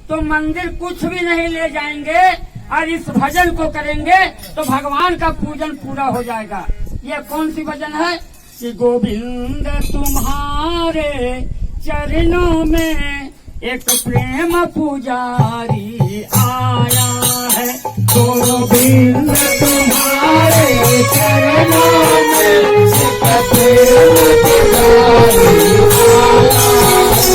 तो मंदिर कुछ भी नहीं ले जाएंगे और इस भजन को करेंगे तो भगवान का पूजन पूरा हो जाएगा। ये कौन सी भजन है कि गोविंद तुम्हारे चरणों में एक प्रेम पुजारी आया है। गोविंद तुम्हारे चरणों में एक प्रेम पुजारी आया है।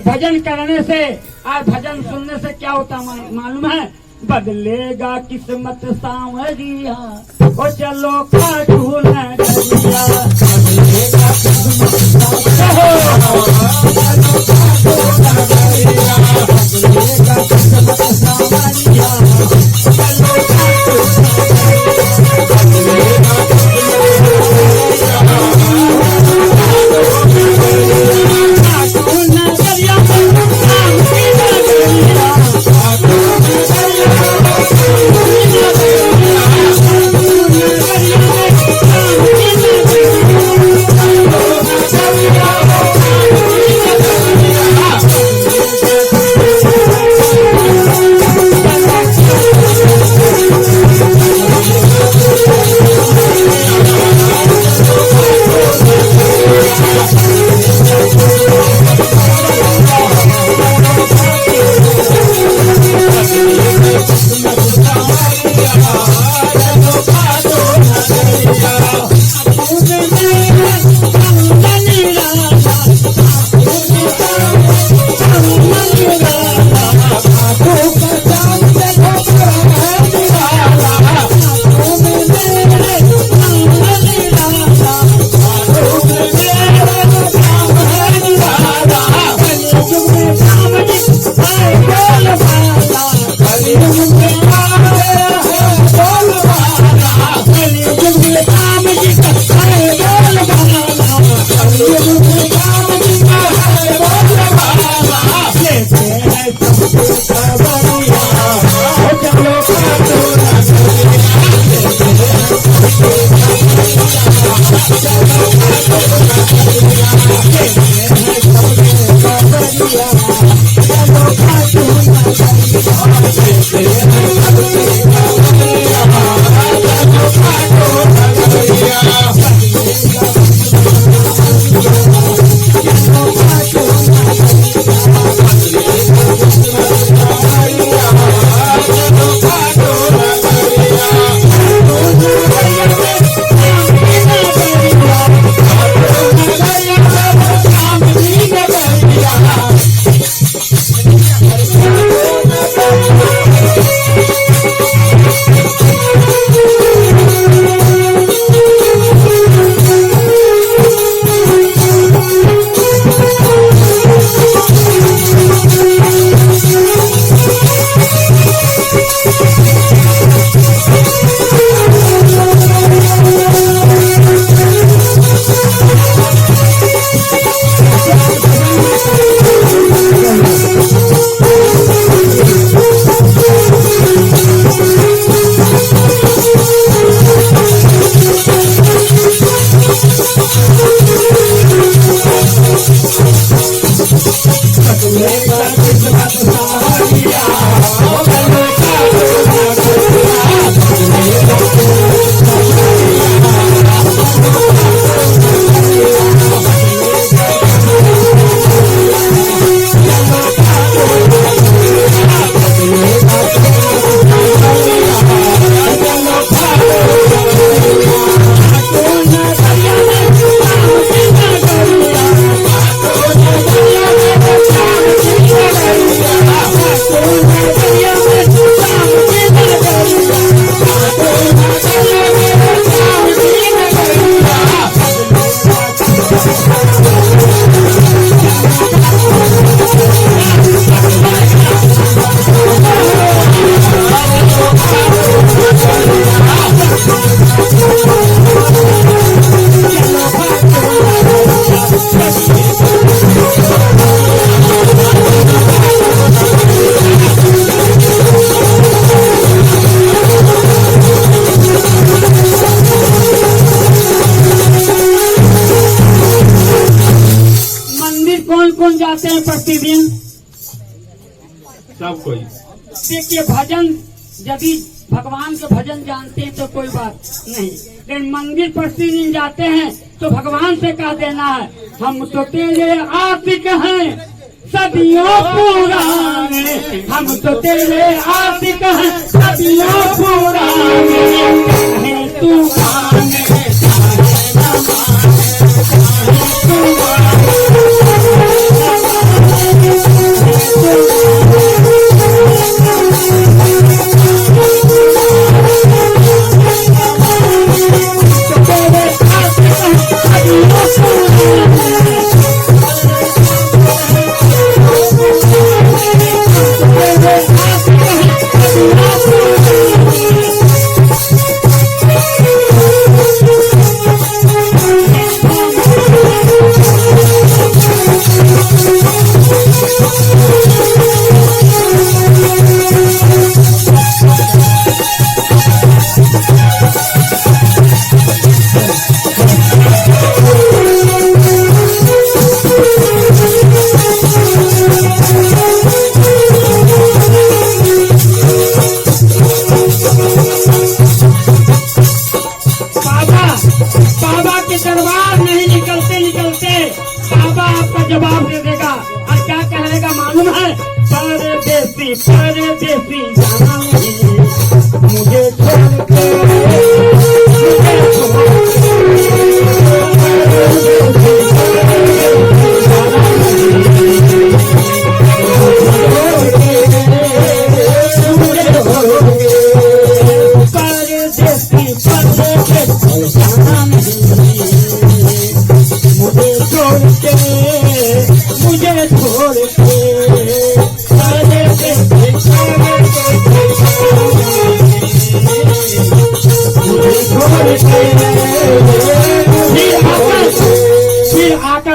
भजन करने से और भजन सुनने से क्या होता मालूम है? बदलेगा किस्मत सांवरिया, ओ चलो खाटू नगरिया। बदलेगा किस्मत सांवरिया, बदलेगा किस्मत सांवरिया, चलो खाटू जाते हैं प्रतिदिन? सब कोई। देखिए भजन, यदि भगवान के भजन जानते हैं तो कोई बात नहीं, लेकिन मंदिर प्रतिदिन जाते हैं तो भगवान से कह देना है, हम तो तेरे आशिक हैं सदियों पुराने, हम तो तेरे आशिक हैं सदियों पुराने, चाहे तू माने चाहे न माने, चाहे तू जवाब दे देगा और क्या कहेगा मालूम है? परदेसी परदेसी जाना नहीं, मुझे छोड़ के मुझे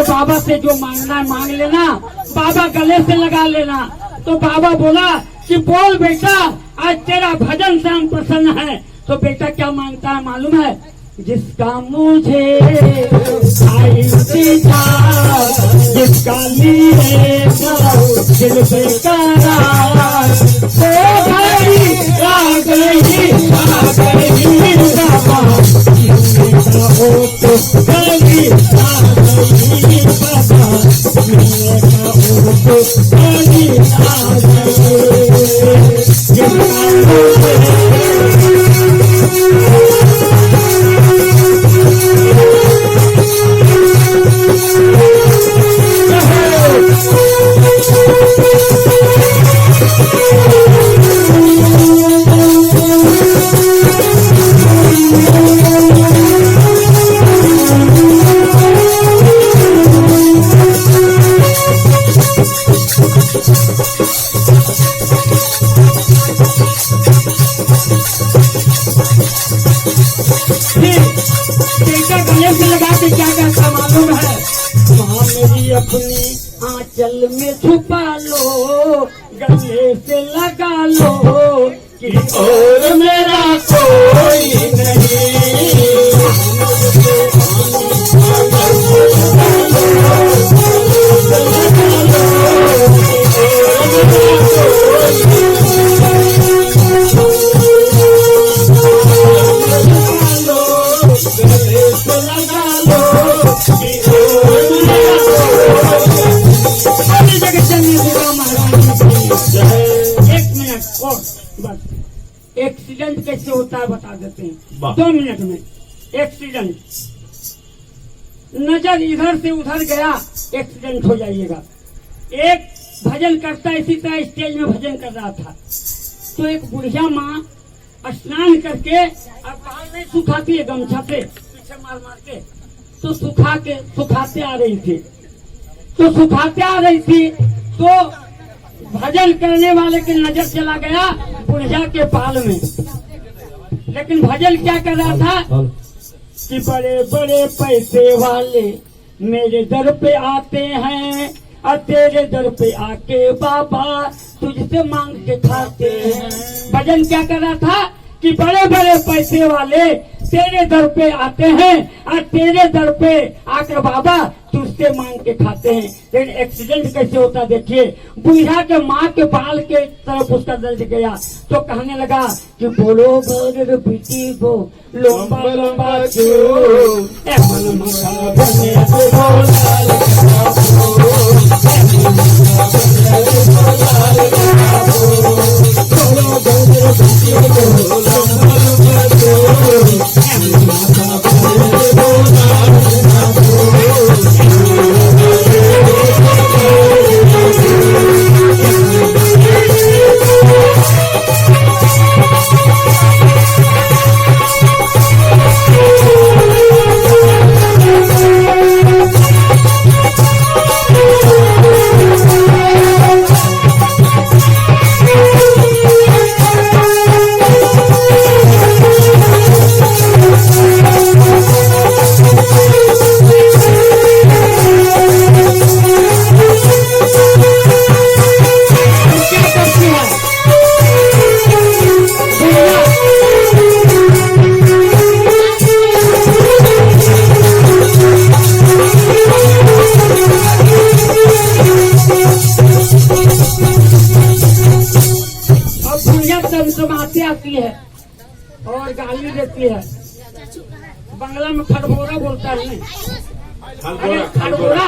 बाबा से जो मांगना है मांग लेना, बाबा गले से लगा लेना। तो बाबा बोला कि बोल बेटा, आज तेरा भजन श्याम प्रसन्न है। तो बेटा क्या मांगता है मालूम है? जिसका मुझे आई था, जिसका लिए दिल पे करार, ओ भाई आ गई बाबा, हो तो गई बाबा, बेटा गले से लगा के क्या कहता मालूम है? माँ मेरी अपनी आंचल में छुपा लो, गले से लगा लो कि और मेरा कोई नहीं। एक्सीडेंट कैसे होता है बता देते हैं 2 मिनट में। एक्सीडेंट, नजर इधर से उधर गया, एक्सीडेंट हो जाइएगा। एक भजन करता इसी तरह स्टेज में भजन कर रहा था, तो एक बुढ़िया माँ स्नान करके अब बाल नहीं सुखाती है गमछा से पीछे मार मार के, तो सुखाते आ रही थी। तो भजन करने वाले की नजर चला गया बुढ़िया के बाल में, लेकिन भजन क्या कर रहा था कि बड़े बड़े पैसे वाले मेरे दर पे आते हैं और तेरे दर पे आके बाबा तुझसे मांग के खाते हैं। भजन क्या कर रहा था कि बड़े बड़े पैसे वाले तेरे दर पे आते हैं और तेरे दर पे आकर बाबा तुझसे कुत्ते मांग के खाते हैं, लेकिन एक्सीडेंट कैसे होता देखिए। बुढ़ा के माँ के बाल के तरफ उसका दर्द गया तो कहने लगा कि बोलो गोर बेटी बो लंबा लंबा आती है और गाली देती है। बंगला में खड़बोरा बोलता है। खड़बोरा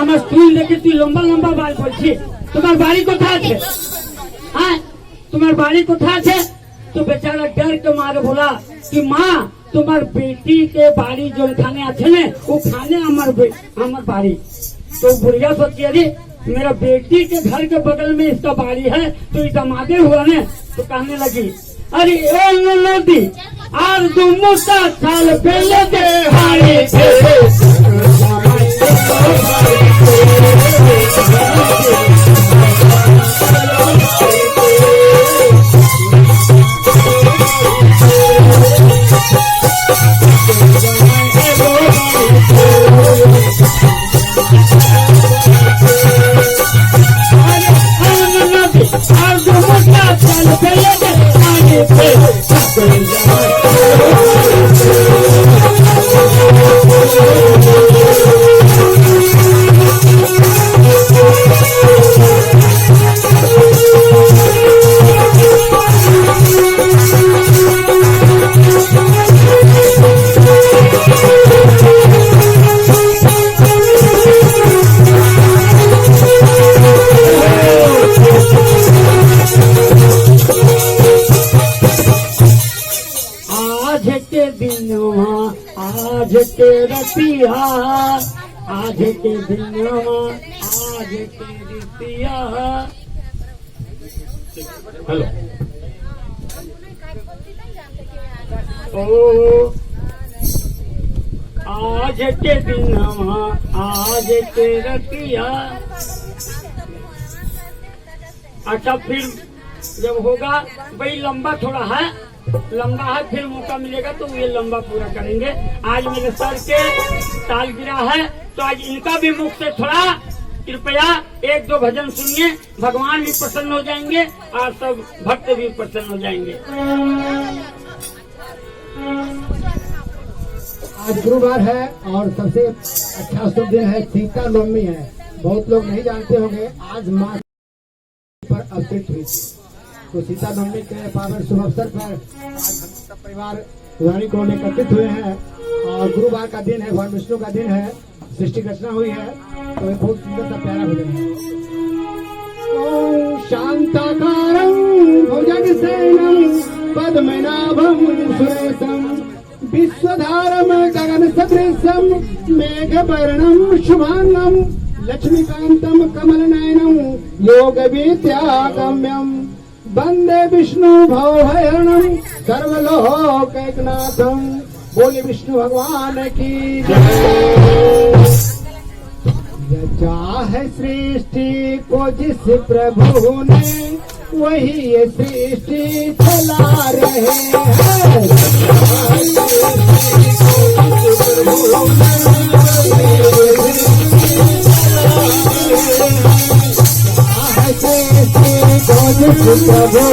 আমার স্ত্রী দেখে তুই লম্বা লম্বা বাল বলছি, তোমার বাড়ি কোথায় আছে? হ্যাঁ, তোমার বাড়ি কোথায় আছে? तो बेचारा डर के मारे बोला कि माँ तुम्हार बेटी के बाड़ी जो खाने अच्छे ने वो खाने हमार बाड़ी। तो बुढ़िया सोची अरे मेरा बेटी के घर के बगल में इसका बाड़ी है तो दमादे हुआ ने। तो कहने लगी अरे ओ नदी और तुम साल पहले दे हारे आज के रतिया आज के दिनवा आज के रतिया। हेलो ओ आज के दिनवा आज के रतिया। अच्छा फिर जब होगा भाई लंबा थोड़ा है, लंबा है, फिर मौका मिलेगा तो ये लंबा पूरा करेंगे। आज मेरे सर के ताल गिरा है तो आज इनका भी मुख से थोड़ा कृपया एक दो भजन सुनिए, भगवान भी प्रसन्न हो जाएंगे और सब भक्त भी प्रसन्न हो जाएंगे। आज गुरुवार है और सबसे अच्छा शुभ दिन है, सीता नवमी है। बहुत लोग नहीं जानते होंगे आज माँ पर अवतरित हुई थी। तो सीता नवमी के पावन शुभ अवसर पर आज हम सब परिवार रानी को एकत्रित हुए हैं और गुरुवार का दिन है, भगवान विष्णु का दिन है, सृष्टि रचना हुई है। तो एक बहुत सुंदर सा प्यारा भजन है। ओम शांताकारं भुजगसेनं पद्मनाभं सुरेशं विश्वधारं गगन सदृशं मेघवर्णं शुभांगं लक्ष्मीकांतं कमलनयनं योग विद्यागम्यं वंदे विष्णु भवभयणं सर्वलोकैकनाथं। बोले विष्णु भगवान की जय। चाहे सृष्टि को जिस प्रभु ने वही ये सृष्टि चला रहे हैं। प्रभु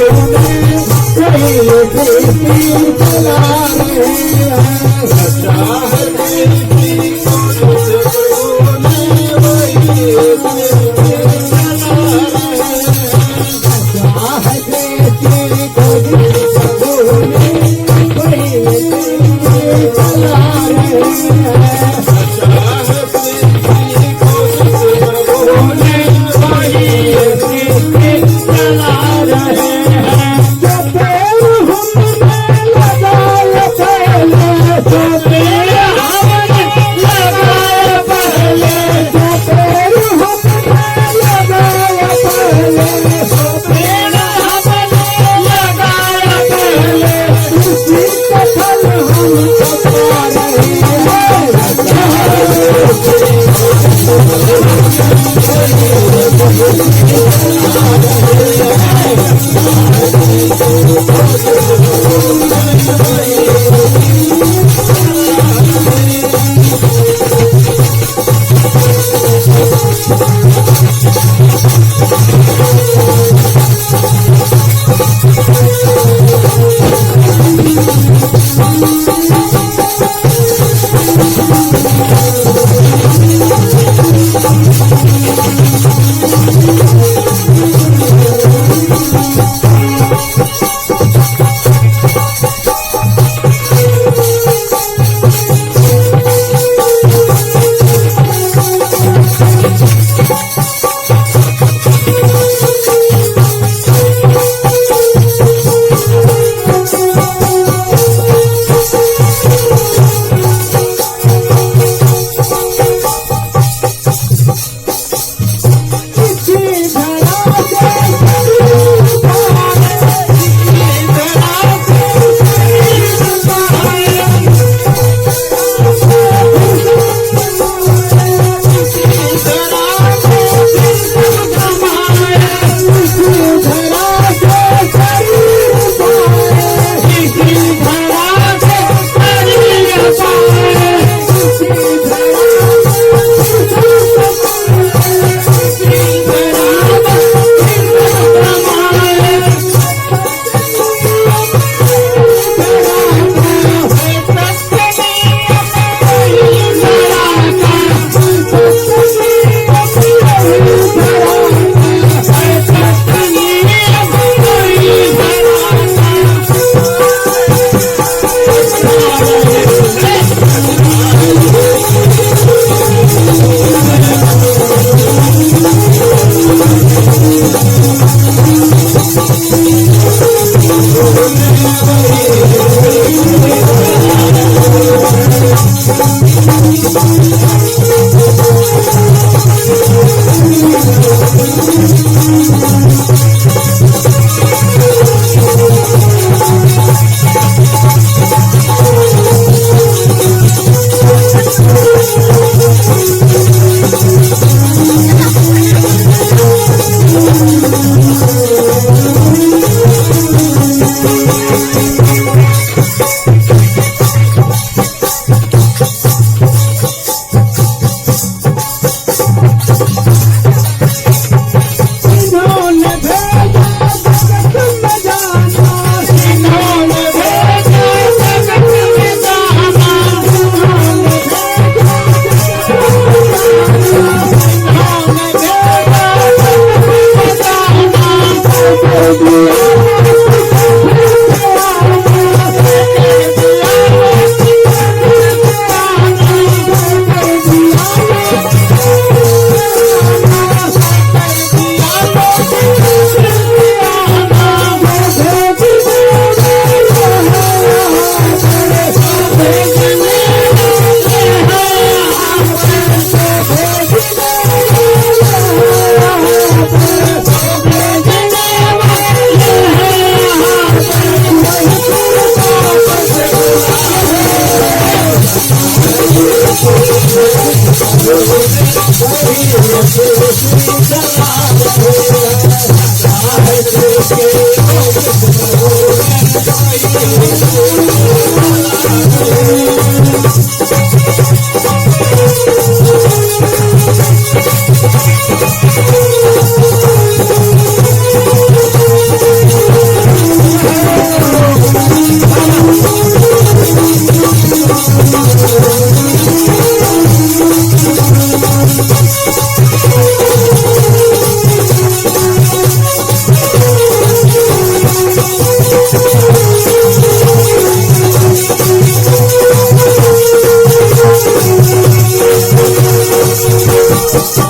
है।